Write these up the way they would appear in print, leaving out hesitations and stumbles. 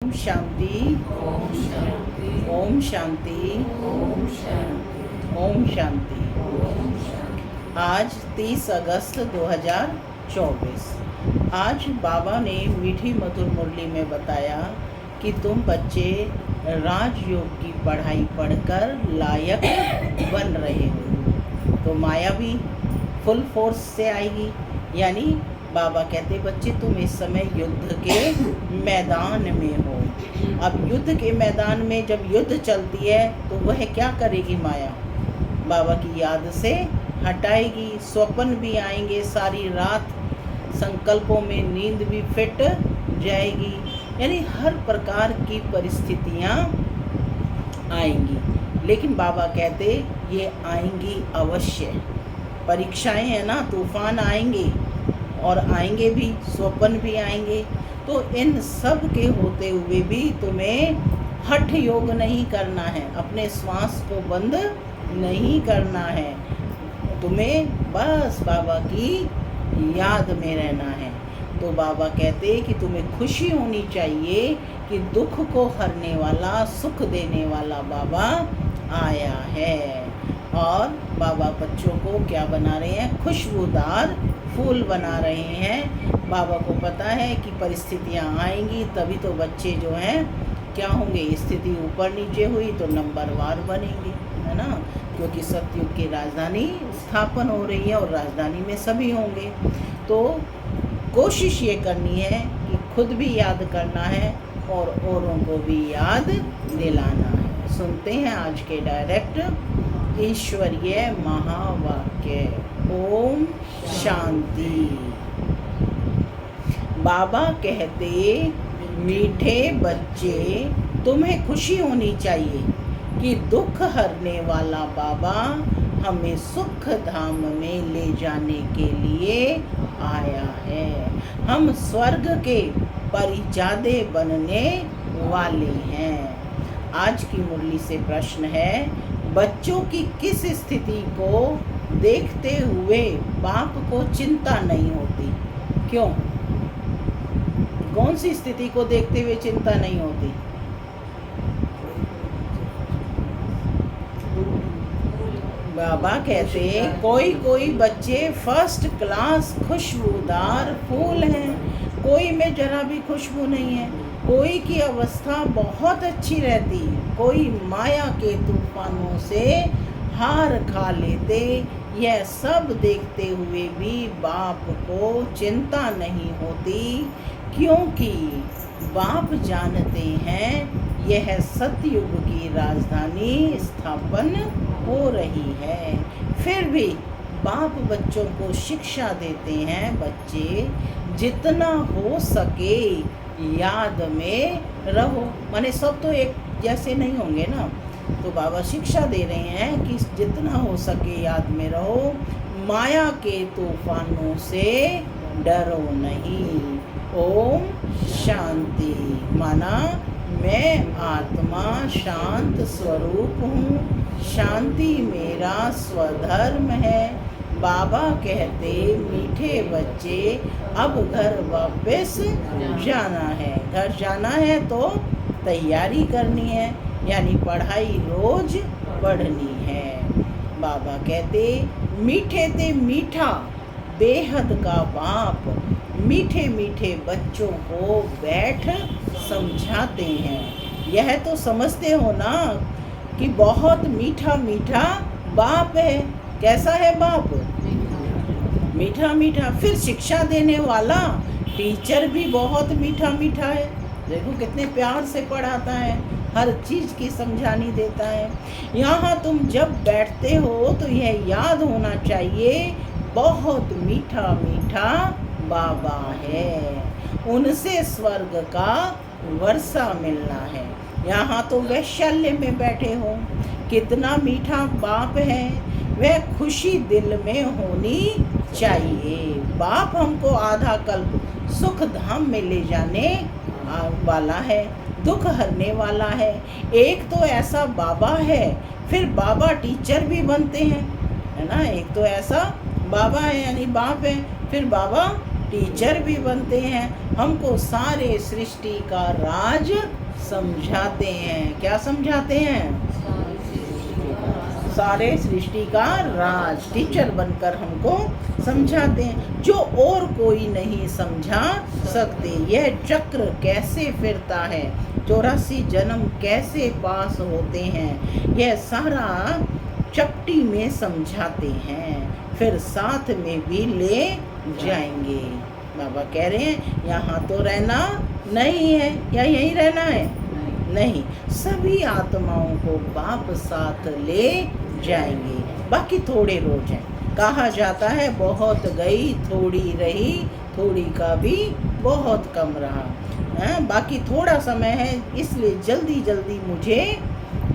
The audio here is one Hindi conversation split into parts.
ओम शांति। ओम शांति। ओम शांति। ओम शांति। ओम शांति। ओम शांति। आज 30 अगस्त 2024। आज बाबा ने मीठी मधुर मुरली में बताया कि तुम बच्चे राजयोग की पढ़ाई पढ़कर लायक बन रहे हो, तो माया भी फुल फोर्स से आएगी। यानी बाबा कहते बच्चे तुम इस समय युद्ध के मैदान में हो। अब युद्ध के मैदान में जब युद्ध चलती है तो वह क्या करेगी? माया बाबा की याद से हटाएगी। स्वप्न भी आएंगे, सारी रात संकल्पों में नींद भी फिट जाएगी। यानी हर प्रकार की परिस्थितियाँ आएंगी, लेकिन बाबा कहते ये आएंगी अवश्य। परीक्षाएं हैं ना, तूफान आएंगे और आएंगे भी, स्वप्न भी आएंगे। तो इन सब के होते हुए भी तुम्हें हठ योग नहीं करना है, अपने श्वास को बंद नहीं करना है, तुम्हें बस बाबा की याद में रहना है। तो बाबा कहते कि तुम्हें खुशी होनी चाहिए कि दुख को हरने वाला, सुख देने वाला बाबा आया है। और बाबा बच्चों को क्या बना रहे हैं? खुशबूदार फूल बना रहे हैं। बाबा को पता है कि परिस्थितियां आएंगी, तभी तो बच्चे जो हैं क्या होंगे? स्थिति ऊपर नीचे हुई तो नंबरवार बनेंगे, है ना? क्योंकि सतयुग की राजधानी स्थापन हो रही है और राजधानी में सभी होंगे। तो कोशिश ये करनी है कि खुद भी याद करना है और औरों को भी याद दिलाना है। सुनते हैं आज के डायरेक्ट ईश्वरीय महावाक्य। ओम शांति। बाबा कहते मीठे बच्चे तुम्हें खुशी होनी चाहिए कि दुख हरने वाला बाबा हमें सुख धाम में ले जाने के लिए आया है। हम स्वर्ग के परिजादे बनने वाले हैं। आज की मुरली से प्रश्न है, बच्चों की किस स्थिति को देखते हुए बाप को चिंता नहीं होती? क्यों? कौन सी स्थिति को देखते हुए चिंता नहीं होती? बाबा कहते कोई कोई बच्चे फर्स्ट क्लास खुशबूदार फूल हैं, कोई में जरा भी खुशबू नहीं है, कोई की अवस्था बहुत अच्छी रहती, कोई माया के तूफानों से हार खा लेते। यह सब देखते हुए भी बाप को चिंता नहीं होती, क्योंकि बाप जानते हैं यह सतयुग की राजधानी स्थापन हो रही है। फिर भी बाप बच्चों को शिक्षा देते हैं, बच्चे जितना हो सके याद में रहो। माने सब तो एक जैसे नहीं होंगे ना, तो बाबा शिक्षा दे रहे हैं कि जितना हो सके याद में रहो, माया के तूफानों से डरो नहीं। ओम शांति। माना मैं आत्मा शांत स्वरूप हूँ, शांति मेरा स्वधर्म है। बाबा कहते मीठे बच्चे अब घर वापस जाना है। घर जाना है तो तैयारी करनी है, यानी पढ़ाई रोज पढ़नी है। बाबा कहते मीठे ते मीठा बेहद का बाप मीठे मीठे बच्चों को बैठ समझाते हैं। यह तो समझते हो ना कि बहुत मीठा मीठा बाप है। कैसा है बाप? मीठा मीठा। फिर शिक्षा देने वाला टीचर भी बहुत मीठा मीठा है। देखो कितने प्यार से पढ़ाता है, हर चीज़ की समझानी देता है। यहाँ तुम जब बैठते हो तो यह याद होना चाहिए बहुत मीठा मीठा बाबा है, उनसे स्वर्ग का वर्षा मिलना है। यहाँ तो वैशाल्य में बैठे हो, कितना मीठा बाप है, वह खुशी दिल में होनी चाहिए। बाप हमको आधा कल्प सुख धाम में ले जाने वाला है, दुख हरने वाला है। एक तो ऐसा बाबा है, फिर बाबा टीचर भी बनते हैं, है ना? एक तो ऐसा बाबा है यानी बाप है, फिर बाबा टीचर भी बनते हैं। हमको सारे सृष्टि का राज समझाते हैं। क्या समझाते हैं? सारे सृष्टि का राज टीचर बनकर हमको समझाते हैं, जो और कोई नहीं समझा सकते। यह चक्र कैसे फिरता है, 84 जन्म कैसे पास होते हैं, यह सारा चपटी में समझाते हैं, फिर साथ में भी ले जाएंगे। बाबा कह रहे हैं यहाँ तो रहना नहीं है, या यहीं रहना है? नहीं, सभी आत्माओं को बाप साथ ले जाएंगे। बाकी थोड़े रोज हैं। कहा जाता है बहुत गई थोड़ी रही, थोड़ी का भी बहुत कम रहा है। बाकी थोड़ा समय है, इसलिए जल्दी जल्दी मुझे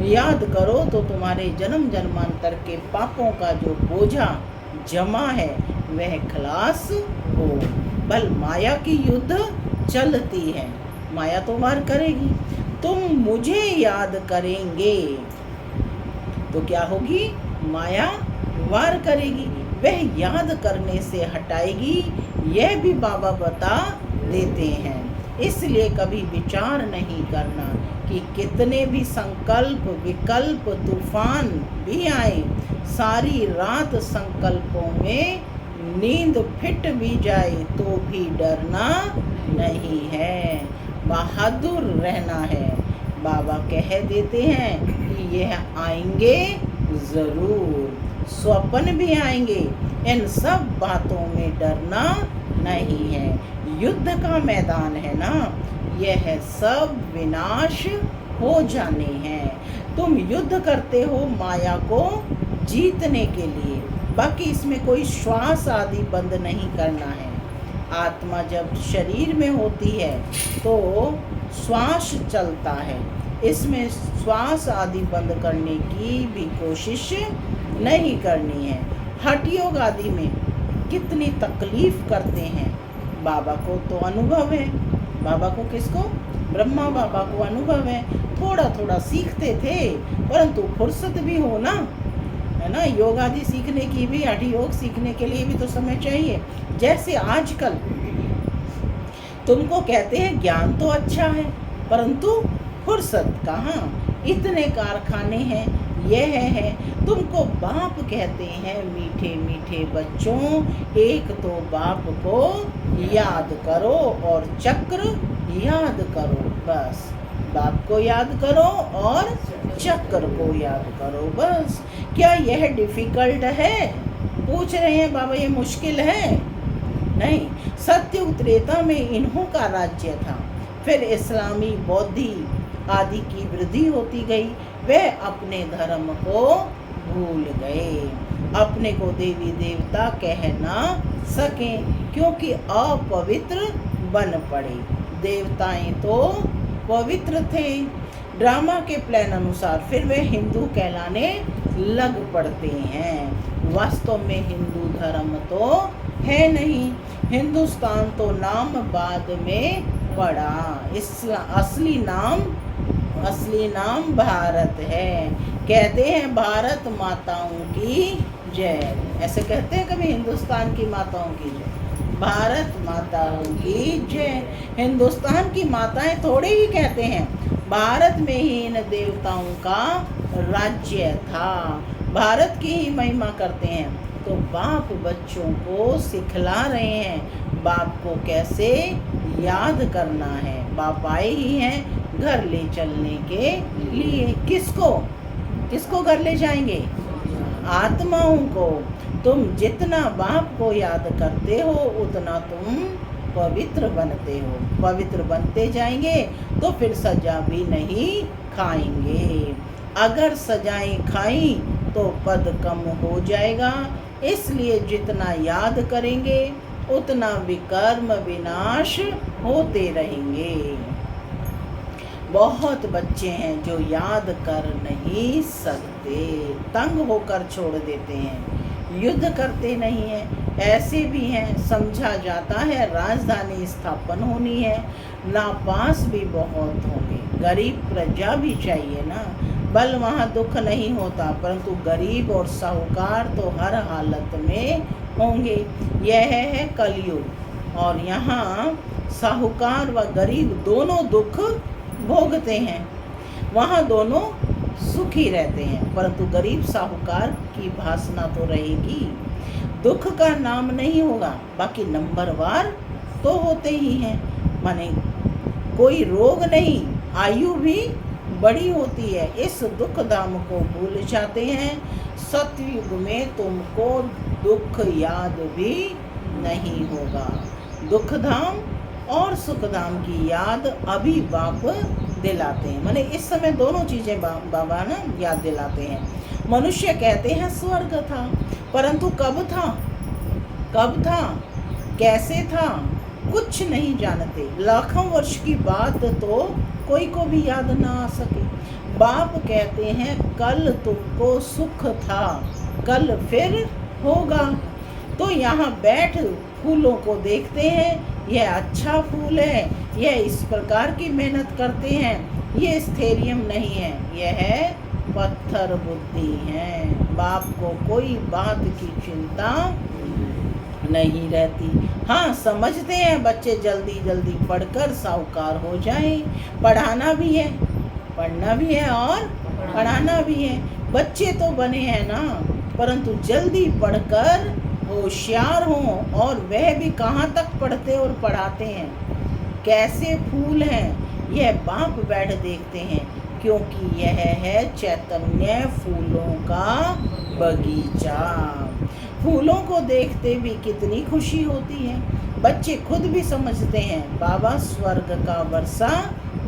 याद करो तो तुम्हारे जन्म जन्मांतर के पापों का जो बोझा जमा है वह खलास हो। बल माया की युद्ध चलती है, माया तो वार करेगी। तुम मुझे याद करेंगे तो क्या होगी? माया वार करेगी, वह याद करने से हटाएगी, यह भी बाबा बता देते हैं। इसलिए कभी विचार नहीं करना कि कितने भी संकल्प विकल्प तूफान भी आए, सारी रात संकल्पों में नींद फिट भी जाए तो भी डरना नहीं है, बहादुर रहना है। बाबा कह देते हैं कि यह आएंगे ज़रूर, स्वप्न भी आएंगे, इन सब बातों में डरना नहीं है। युद्ध का मैदान है ना, यह सब विनाश हो जाने हैं। तुम युद्ध करते हो माया को जीतने के लिए, बाकी इसमें कोई श्वास आदि बंद नहीं करना है। आत्मा जब शरीर में होती है तो श्वास चलता है, इसमें श्वास आदि बंद करने की भी कोशिश नहीं करनी है। हठ योग आदि में कितनी तकलीफ करते हैं, बाबा को तो अनुभव है। बाबा को किसको? ब्रह्मा बाबा को अनुभव है। थोड़ा थोड़ा सीखते थे, परंतु फुर्सत भी हो ना, है ना। योग आदि सीखने की भी, हठ योग सीखने के लिए भी तो समय चाहिए। जैसे आजकल तुमको कहते हैं ज्ञान तो अच्छा है, परंतु फुर्सत कहाँ, इतने कारखाने हैं, यह है। तुमको बाप कहते हैं मीठे मीठे बच्चों, एक तो बाप को याद करो और चक्र याद करो, बस बाप को याद करो और चक्र को याद करो, बस। क्या यह डिफिकल्ट है? पूछ रहे हैं बाबा, ये मुश्किल है? नहीं। सत्युग त्रेता में इन्हों का राज्य था, फिर इस्लामी बौद्धि आदि की वृद्धि होती गई, वे अपने धर्म को भूल गए, अपने को देवी देवता कह ना सके क्योंकि अपवित्र बन पड़े। देवताएं तो पवित्र थे, ड्रामा के प्लान अनुसार फिर वे हिंदू कहलाने लग पड़ते हैं। वास्तव में हिंदू धर्म तो है नहीं, हिंदुस्तान तो नाम बाद में पड़ा, असली नाम भारत है। कहते हैं भारत माताओं की जय, ऐसे कहते हैं कभी हिंदुस्तान की माताओं की जय? भारत माताओं की जय। हिंदुस्तान की माताएं थोड़े ही कहते हैं, भारत में ही इन देवताओं का राज्य था, भारत की ही महिमा करते हैं। तो बाप बच्चों को सिखला रहे हैं बाप को कैसे याद करना है। बाप आए ही हैं घर ले चलने के लिए। किसको घर ले जाएंगे? आत्माओं को। तुम जितना बाप को याद करते हो उतना तुम पवित्र बनते हो, पवित्र बनते जाएंगे तो फिर सजा भी नहीं खाएंगे। अगर सजाएं खाई तो पद कम हो जाएगा, इसलिए जितना याद करेंगे उतना विकर्म विनाश होते रहेंगे। बहुत बच्चे हैं जो याद कर नहीं सकते, तंग होकर छोड़ देते हैं, युद्ध करते नहीं हैं। ऐसे भी हैं, समझा जाता है राजधानी स्थापन होनी है, नापास भी बहुत होंगे, गरीब प्रजा भी चाहिए ना। बल वहाँ दुख नहीं होता, परंतु गरीब और साहूकार तो हर हालत में होंगे। यह है कलयुग, और यहाँ साहूकार व गरीब दोनों दुख भोगते हैं। वहाँ दोनों सुखी रहते हैं, परंतु गरीब साहूकार की भासना तो रहेगी। दुख का नाम नहीं होगा, बाकी नंबरवार तो होते ही हैं। माने कोई रोग नहीं, आयु भी बड़ी होती है। इस दुख धाम को भूल जाते हैं। सतयुग में तुमको दुख याद भी नहीं होगा। दुख धाम और सुख धाम की याद अभी बाप दिलाते हैं। माने इस समय दोनों चीज़ें बाबा ना याद दिलाते हैं। मनुष्य कहते हैं स्वर्ग था, परंतु कब था, कब था, कैसे था, कुछ नहीं जानते। लाखों वर्ष की बात तो कोई को भी याद ना आ सके। बाप कहते हैं कल तुमको सुख था, कल फिर होगा। तो यहाँ बैठ फूलों को देखते हैं, यह अच्छा फूल है, यह इस प्रकार की मेहनत करते हैं, ये स्थैर्यम नहीं है, यह है पत्थर बुद्धि है। बाप को कोई बात की चिंता नहीं रहती। हाँ, समझते हैं बच्चे जल्दी जल्दी पढ़कर साहूकार हो जाएं। पढ़ाना भी है, पढ़ना भी है और पढ़ाना भी है। बच्चे तो बने हैं ना, परंतु जल्दी पढ़कर होशियार हों। और वह भी कहाँ तक पढ़ते और पढ़ाते हैं, कैसे फूल हैं, यह बाप बैठ देखते हैं। क्योंकि यह है चैतन्य फूलों का बगीचा। फूलों को देखते भी कितनी खुशी होती है। बच्चे खुद भी समझते हैं बाबा स्वर्ग का वर्षा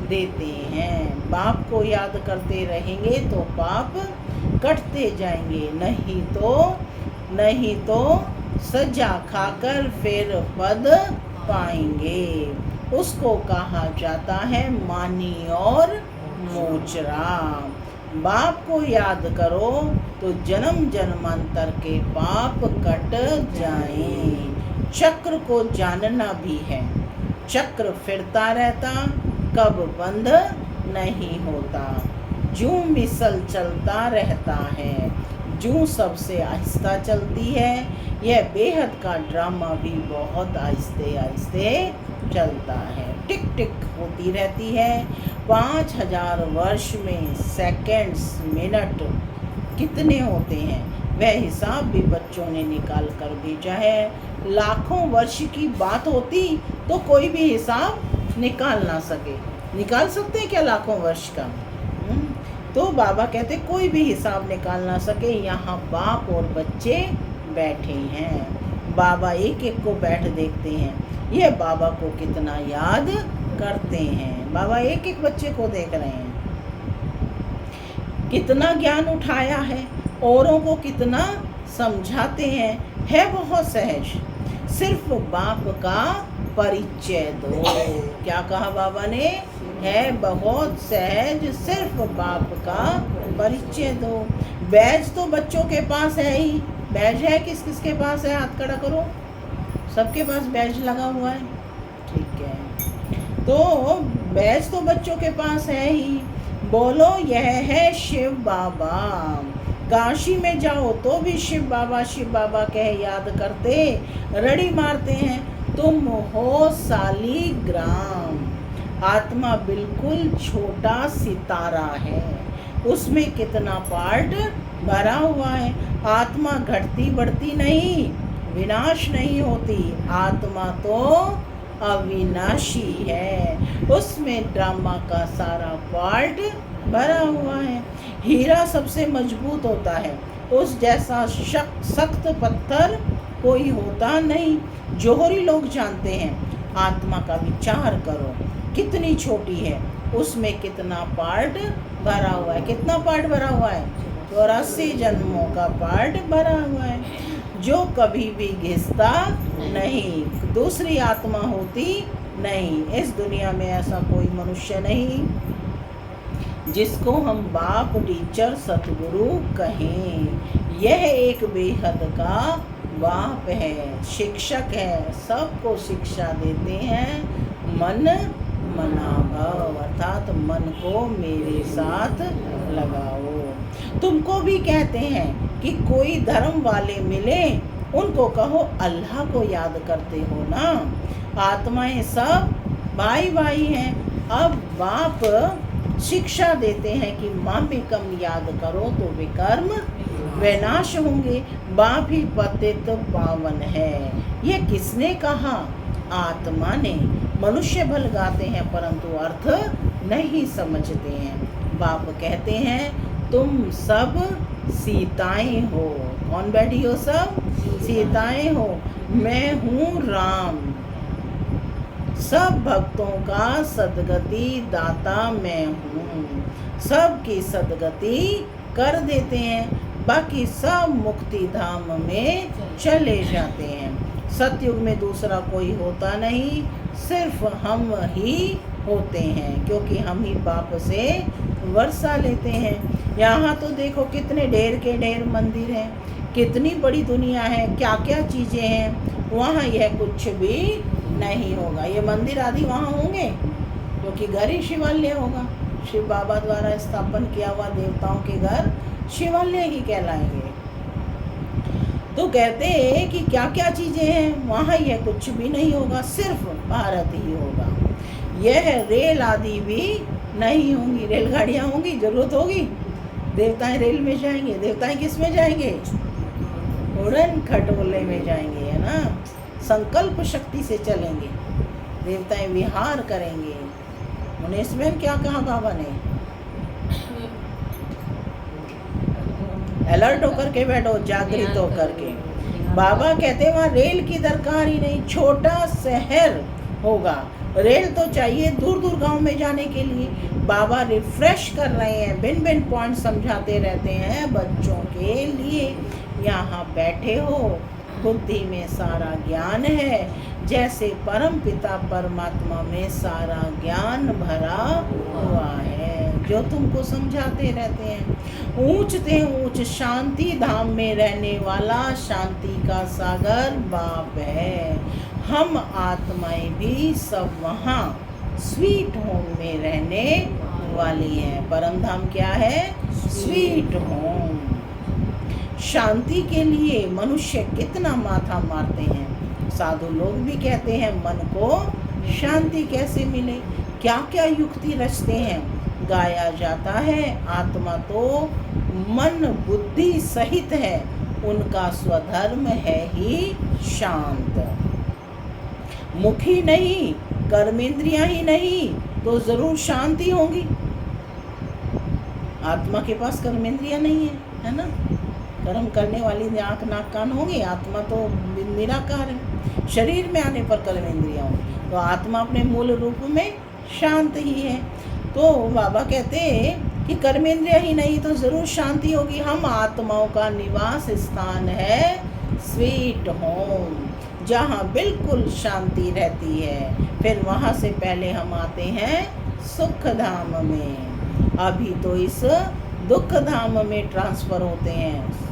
देते हैं। बाप को याद करते रहेंगे तो पाप कटते जाएंगे, नहीं तो सजा खाकर फिर पद पाएंगे। उसको कहा जाता है मानी और मोचरा। बाप को याद करो तो जन्म जन्मांतर के पाप कट जाएं। चक्र को जानना भी है, चक्र फिरता रहता, कब बंद नहीं होता। जूं मिसल चलता रहता है, जूं सबसे आहिस्ता चलती है। यह बेहद का ड्रामा भी बहुत आहिस्ते आहिस्ते चलता है। टिक टिक होती रहती है। 5000 वर्ष में सेकंड्स मिनट कितने होते हैं, वह हिसाब भी बच्चों ने निकाल कर भेजा है। लाखों वर्ष की बात होती तो कोई भी हिसाब निकाल ना सके। निकाल सकते हैं क्या लाखों वर्ष का? तो बाबा कहते कोई भी हिसाब निकाल ना सके। यहाँ बाप और बच्चे बैठे हैं। बाबा एक एक को बैठ देखते हैं, ये बाबा को कितना याद करते हैं। बाबा एक एक बच्चे को देख रहे हैं, कितना ज्ञान उठाया है, औरों को कितना समझाते हैं। है बहुत सहज, सिर्फ बाप का परिचय दो। क्या कहा बाबा ने? है बहुत सहज, सिर्फ बाप का परिचय दो। बैज तो बच्चों के पास है ही। बैज है किस किस के पास है? हाथ खड़ा करो। सबके पास बैज लगा हुआ है, ठीक है। तो बैज तो बच्चों के पास है ही। बोलो, यह है शिव बाबा। काशी में जाओ तो भी शिव बाबा कह याद करते, रड़ी मारते हैं। तुम हो सालीग्राम। आत्मा बिल्कुल छोटा सितारा है, उसमें कितना पार्ट भरा हुआ है। आत्मा घटती बढ़ती नहीं, विनाश नहीं होती। आत्मा तो अविनाशी है, उसमें ड्रामा का सारा पार्ट भरा हुआ है। हीरा सबसे मजबूत होता है, उस जैसा सख्त पत्थर कोई होता नहीं। जोहरी लोग जानते हैं। आत्मा का विचार करो, कितनी छोटी है, उसमें कितना पार्ट भरा हुआ है। कितना पार्ट भरा हुआ है? 84 जन्मों का पार्ट भरा हुआ है, जो कभी भी घिसता नहीं। दूसरी आत्मा होती नहीं। इस दुनिया में ऐसा कोई मनुष्य नहीं जिसको हम बाप, टीचर, सतगुरु कहें। यह एक बेहद का बाप है, शिक्षक है, सबको शिक्षा देते हैं। मन मनाभव, अर्थात मन को मेरे साथ लगाओ। तुमको भी कहते हैं कि कोई धर्म वाले मिले उनको कहो अल्लाह को याद करते हो ना। आत्माएं सब भाई भाई हैं। अब बाप शिक्षा देते हैं कि मामेकम याद करो तो विकर्म विनाश होंगे। बाप ही पतित पावन है। ये किसने कहा? आत्मा ने। मनुष्य भल गाते हैं परंतु अर्थ नहीं समझते हैं। बाप कहते हैं तुम सब सीताएं हो। कौन बैठी हो? सब सीताएं हो। मैं हूँ राम। सब भक्तों का सदगति दाता मैं हूँ। सबकी सदगति कर देते हैं। बाकी सब मुक्ति धाम में चले जाते हैं। सतयुग में दूसरा कोई होता नहीं, सिर्फ हम ही होते हैं, क्योंकि हम ही बाप से वर्षा लेते हैं। यहाँ तो देखो कितने ढेर के ढेर मंदिर हैं, कितनी बड़ी दुनिया है, क्या क्या चीज़ें हैं। वहाँ यह कुछ भी नहीं होगा। ये मंदिर आदि वहाँ होंगे क्योंकि घर ही शिवालय होगा। शिव बाबा द्वारा स्थापन किया हुआ देवताओं के घर शिवालय ही कहलाएंगे। तो कहते हैं कि क्या क्या चीज़ें हैं वहाँ, यह कुछ भी नहीं होगा, सिर्फ भारत ही होगा। यह रेल आदि भी नहीं होंगी। रेलगाड़ियाँ होंगी, जरूरत होगी। देवताएं रेल में जाएंगे। देवताएं किस में जाएंगे? उड़न खटोले में जाएंगे, है ना। संकल्प शक्ति से चलेंगे। देवताएं विहार करेंगे। उन्हें इसमें क्या कहा बाबा ने? अलर्ट होकर के बैठो, जागृत होकर के। बाबा कहते हैं वहाँ रेल की दरकार ही नहीं, छोटा शहर होगा। रेल तो चाहिए दूर दूर गांव में जाने के लिए। बाबा रिफ्रेश कर रहे हैं, भिन्न भिन्न पॉइंट समझाते रहते हैं बच्चों के लिए। यहाँ बैठे हो, बुद्धि में सारा ज्ञान है, जैसे परम पिता परमात्मा में सारा ज्ञान भरा हुआ है, जो तुमको समझाते रहते हैं। ऊंच ते ऊंच शांति धाम में रहने वाला शांति का सागर बाप है। हम आत्माएं भी सब वहाँ स्वीट होम में रहने वाली हैं। परम धाम क्या है? Sweet home. शांति के लिए मनुष्य कितना माथा मारते हैं। साधु लोग भी कहते हैं मन को शांति कैसे मिले, क्या क्या युक्ति रचते हैं। गाया जाता है आत्मा तो मन बुद्धि सहित है, उनका स्वधर्म है ही शांत। मुखी नहीं, कर्मेंद्रियां ही नहीं तो जरूर शांति होंगी। आत्मा के पास कर्मेंद्रियां नहीं है ना। कर्म करने वाली आँख नाक कान होंगी, आत्मा तो निराकार है। शरीर में आने पर कर्मेंद्रियां होंगी, तो आत्मा अपने मूल रूप में शांत ही है। तो बाबा कहते हैं कि कर्मेंद्रिया ही नहीं तो ज़रूर शांति होगी। हम आत्माओं का निवास स्थान है स्वीट होम, जहाँ बिल्कुल शांति रहती है। फिर वहाँ से पहले हम आते हैं सुख धाम में। अभी तो इस दुख धाम में ट्रांसफ़र होते हैं।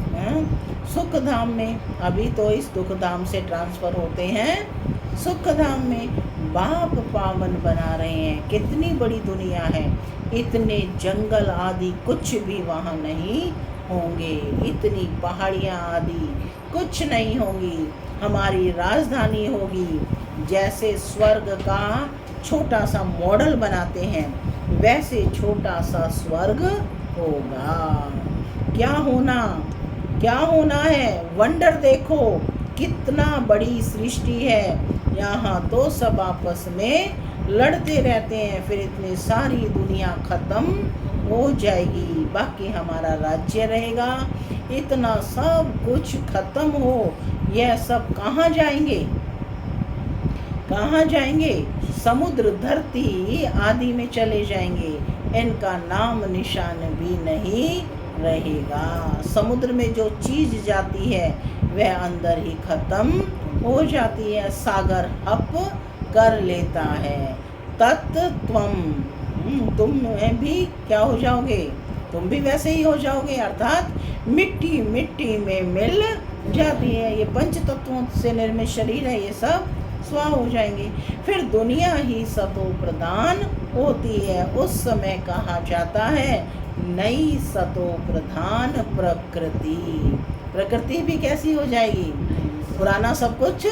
सुख धाम में, अभी तो इस दुख धाम से ट्रांसफ़र होते हैं सुख धाम में। बाप पावन बना रहे हैं। कितनी बड़ी दुनिया है, इतने जंगल आदि कुछ भी वहाँ नहीं होंगे, इतनी पहाड़ियाँ आदि कुछ नहीं होंगी। हमारी राजधानी होगी। जैसे स्वर्ग का छोटा सा मॉडल बनाते हैं, वैसे छोटा सा स्वर्ग होगा। क्या होना है? वंडर देखो, कितना बड़ी सृष्टि है। यहाँ तो सब आपस में लड़ते रहते हैं, फिर इतनी सारी दुनिया खत्म हो जाएगी, बाकी हमारा राज्य रहेगा। इतना सब कुछ खत्म हो, यह सब कहाँ जाएंगे? कहाँ जाएंगे? समुद्र धरती आदि में चले जाएंगे। इनका नाम निशान भी नहीं रहेगा। समुद्र में जो चीज़ जाती है वह अंदर ही खत्म हो जाती है, सागर हप कर लेता है। तत्त्वम, तुम भी क्या हो जाओगे? तुम भी वैसे ही हो जाओगे, अर्थात मिट्टी मिट्टी में मिल जाती है। ये पंच तत्वों से निर्मित शरीर है, ये सब स्वा हो जाएंगे। फिर दुनिया ही सतो प्रदान होती है। उस समय कहा जाता है नई सतो प्रधान प्रकृति। प्रकृति भी कैसी हो जाएगी? पुराना सब कुछ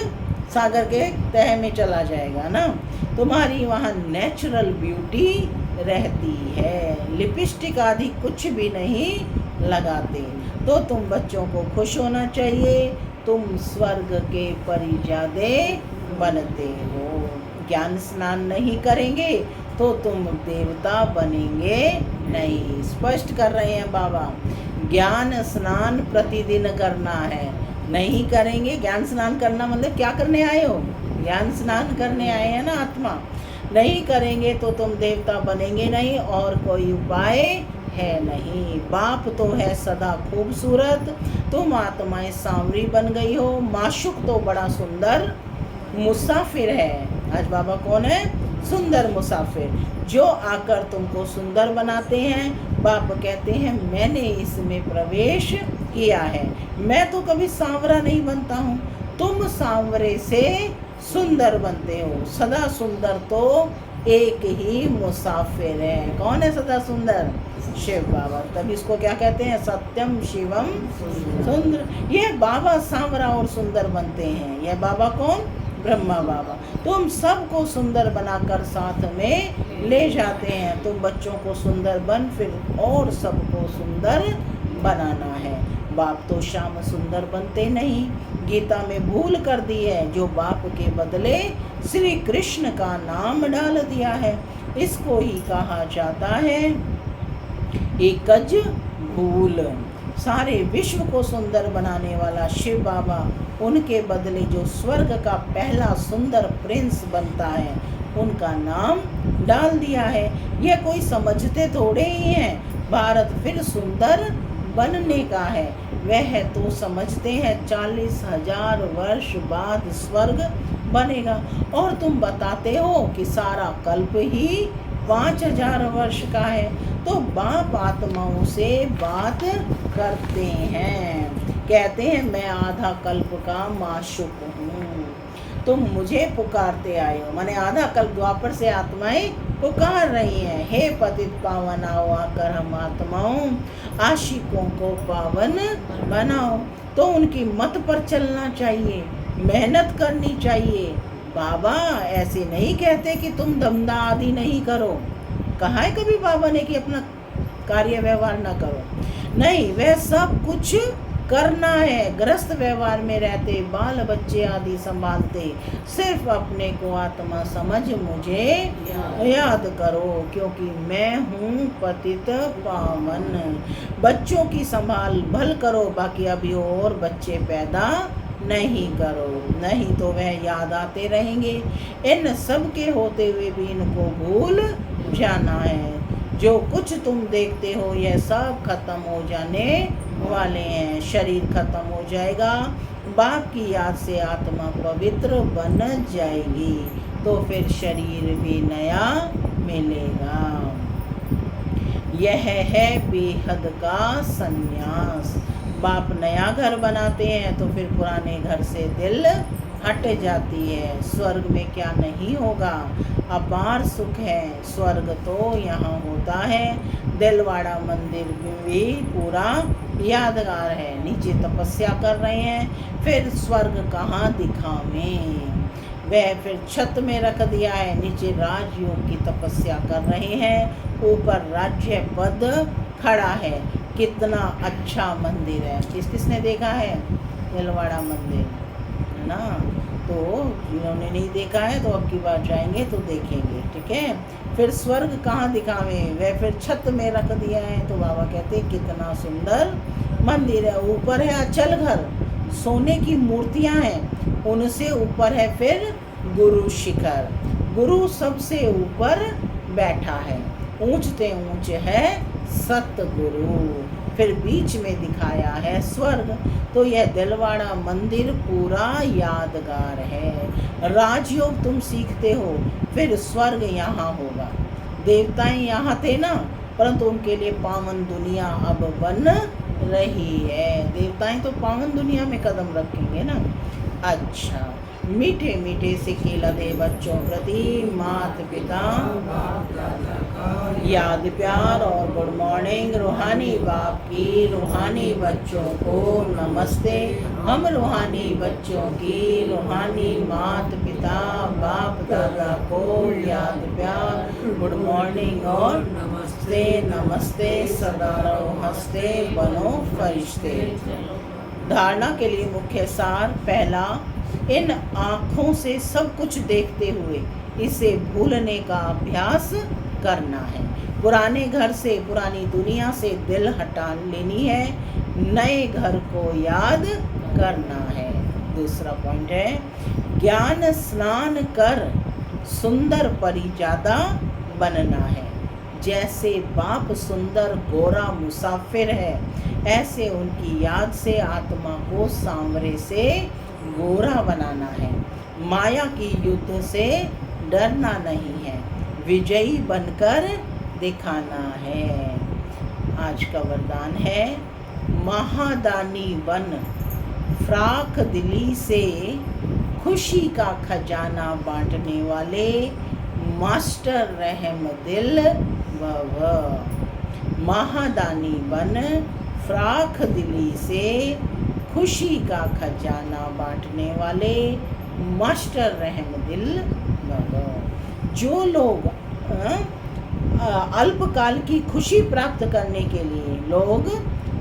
सागर के तह में चला जाएगा ना। तुम्हारी वहाँ नेचुरल ब्यूटी रहती है, लिपस्टिक आदि कुछ भी नहीं लगाते। तो तुम बच्चों को खुश होना चाहिए, तुम स्वर्ग के परिजादे बनते हो। ज्ञान स्नान नहीं करेंगे तो तुम देवता बनेंगे नहीं। स्पष्ट कर रहे हैं बाबा, ज्ञान स्नान प्रतिदिन करना है। नहीं करेंगे, ज्ञान स्नान करना मतलब क्या करने आए हो? ज्ञान स्नान करने आए हैं ना आत्मा। नहीं करेंगे तो तुम देवता बनेंगे नहीं, और कोई उपाय है नहीं। बाप तो है सदा खूबसूरत, तुम आत्माएं सांवरी बन गई हो। माशुक तो बड़ा सुंदर मुसाफिर है। आज बाबा कौन है? सुंदर मुसाफिर, जो आकर तुमको सुंदर बनाते हैं। बाप कहते हैं मैंने इसमें प्रवेश किया है। मैं तो कभी सांवरा नहीं बनता हूँ, तुम सांवरे से सुंदर बनते हो। सदा सुंदर तो एक ही मुसाफिर है। कौन है सदा सुंदर? शिव बाबा। तभी इसको क्या कहते हैं? सत्यम शिवम सुंदर। ये बाबा सांवरा और सुंदर बनते हैं। यह बाबा कौन? ब्रह्मा बाबा। तुम सबको सुंदर बनाकर साथ में ले जाते हैं। तुम बच्चों को सुंदर बन, फिर और सबको सुंदर बनाना है। बाप तो श्याम सुंदर बनते नहीं, गीता में भूल कर दी है। जो बाप के बदले श्री कृष्ण का नाम डाल दिया है, इसको ही कहा जाता है एकज भूल। सारे विश्व को सुंदर बनाने वाला शिव बाबा, उनके बदले जो स्वर्ग का पहला सुंदर प्रिंस बनता है, उनका नाम डाल दिया है। यह कोई समझते थोड़े ही हैं भारत फिर सुंदर बनने का है। वह तो समझते हैं 40,000 वर्ष बाद स्वर्ग बनेगा, और तुम बताते हो कि सारा कल्प ही 5,000 वर्ष का है। तो बाप आत्माओं से बात करते हैं, कहते हैं मैं आधा कल्प का माशुक हूँ, तुम मुझे पुकारते आए हो। माने आधा कल्प द्वापर से आत्माएं पुकार रही हैं, हे पतित पावन आओ, आकर हम आत्माओं आशिकों को पावन बनाओ। तो उनकी मत पर चलना चाहिए, मेहनत करनी चाहिए। बाबा ऐसे नहीं कहते कि तुम धंधा आदि नहीं करो। कहा है कभी बाबा ने कि अपना कार्य व्यवहार ना करो? नहीं, वह सब कुछ करना है। गृहस्थ व्यवहार में रहते, बाल बच्चे आदि संभालते, सिर्फ अपने को आत्मा समझ मुझे याद करो, क्योंकि मैं हूँ पतित पावन। बच्चों की संभाल भल करो, बाकी अभी और बच्चे पैदा नहीं करो, नहीं तो वह याद आते रहेंगे। इन सब के होते हुए भी इनको भूल जाना है। जो कुछ तुम देखते हो यह सब खत्म हो जाने वाले हैं। शरीर खत्म हो जाएगा, बाप की याद से आत्मा पवित्र बन जाएगी, तो फिर शरीर भी नया मिलेगा। यह है बेहद का संन्यास। बाप नया घर बनाते हैं तो फिर पुराने घर से दिल हट जाती है। स्वर्ग में क्या नहीं होगा, अपार सुख है। स्वर्ग तो यहाँ होता है। दिलवाड़ा मंदिर भी पूरा यादगार है। नीचे तपस्या कर रहे हैं, फिर स्वर्ग कहाँ दिखावें। वह फिर छत में रख दिया है, नीचे राजयोग की तपस्या कर रहे हैं, ऊपर राज्य पद खड़ा है। कितना अच्छा मंदिर है। किसने देखा है दिलवाड़ा मंदिर, है ना? तो जिन्होंने नहीं देखा है तो अब की बार जाएंगे तो देखेंगे, ठीक है। फिर स्वर्ग कहाँ दिखावें, वह फिर छत में रख दिया है। तो बाबा कहते हैं कितना सुंदर मंदिर है। ऊपर है अचल घर, सोने की मूर्तियाँ हैं, उनसे ऊपर है फिर गुरु शिखर। गुरु सबसे ऊपर बैठा है, ऊंचते ऊंच है सतगुरु। फिर बीच में दिखाया है स्वर्ग। तो यह दिलवाड़ा मंदिर पूरा यादगार है। राजयोग तुम सीखते हो, फिर स्वर्ग यहाँ होगा। देवताएं यहाँ थे ना, परंतु उनके लिए पावन दुनिया अब बन रही है। देवताएं तो पावन दुनिया में कदम रखेंगे ना। अच्छा, मीठे मीठे सिक्के लदे बच्चों प्रति माता पिता याद प्यार और गुड मॉर्निंग। रूहानी बाप की रूहानी बच्चों को नमस्ते। हम रूहानी बच्चों की रूहानी माता पिता बाप दादा को याद प्यार गुड मॉर्निंग और नमस्ते नमस्ते। सदा रहो हंसते बनो फरिश्ते। धारणा के लिए मुख्य सार। पहला, इन आँखों से सब कुछ देखते हुए इसे भूलने का अभ्यास करना है। पुराने घर से पुरानी दुनिया से दिल हटा लेनी है, नए घर को याद करना है। दूसरा पॉइंट है, ज्ञान स्नान कर सुंदर परिजादा बनना है। जैसे बाप सुंदर गोरा मुसाफिर है, ऐसे उनकी याद से आत्मा को सांवरे से गोरा बनाना है। माया की युद्ध से डरना नहीं है, विजयी बनकर दिखाना है। आज का वरदान है, महादानी बन फ्राक दिली से खुशी का खजाना बांटने वाले मास्टर रहम दिल भव। महादानी बन फ्राक दिली से खुशी का खजाना बांटने वाले मास्टर रहम दिल भव। जो लोग अल्पकाल की खुशी प्राप्त करने के लिए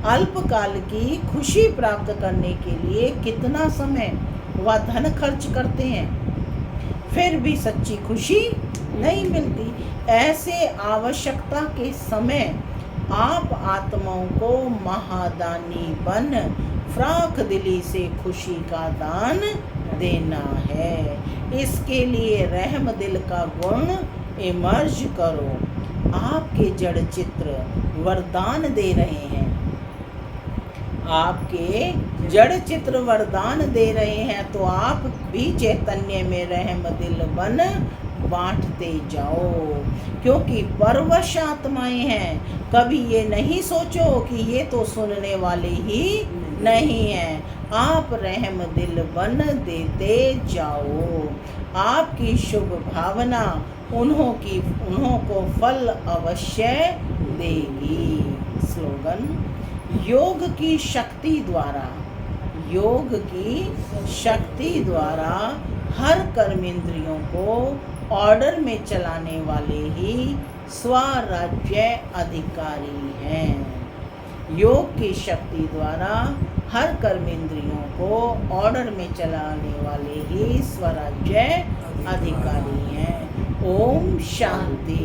अल्पकाल की खुशी प्राप्त करने के लिए कितना समय व धन खर्च करते हैं, फिर भी सच्ची खुशी नहीं मिलती। ऐसे आवश्यकता के समय आप आत्माओं को महादानी बन फ्राक दिली से खुशी का दान देना है। इसके लिए रहम दिल का गुण इमर्ज करो। आपके जड़ चित्र वरदान दे रहे हैं, आपके जड़ चित्र वरदान दे रहे हैं, तो आप भी चैतन्य में रहम दिल बन बांटते जाओ। क्योंकि परवश आत्माएं हैं, कभी ये नहीं सोचो कि ये तो सुनने वाले ही नहीं हैं। आप रहम दिल बन देते जाओ। आपकी शुभ भावना उन्हों को फल अवश्य देगी। स्लोगन, योग की शक्ति द्वारा हर कर्मेंद्रियों को ऑर्डर में चलाने वाले ही स्वराज्य अधिकारी हैं। योग की शक्ति द्वारा हर कर्मेंद्रियों को ऑर्डर में चलाने वाले ही स्वराज्य अधिकारी हैं। ओम शांति।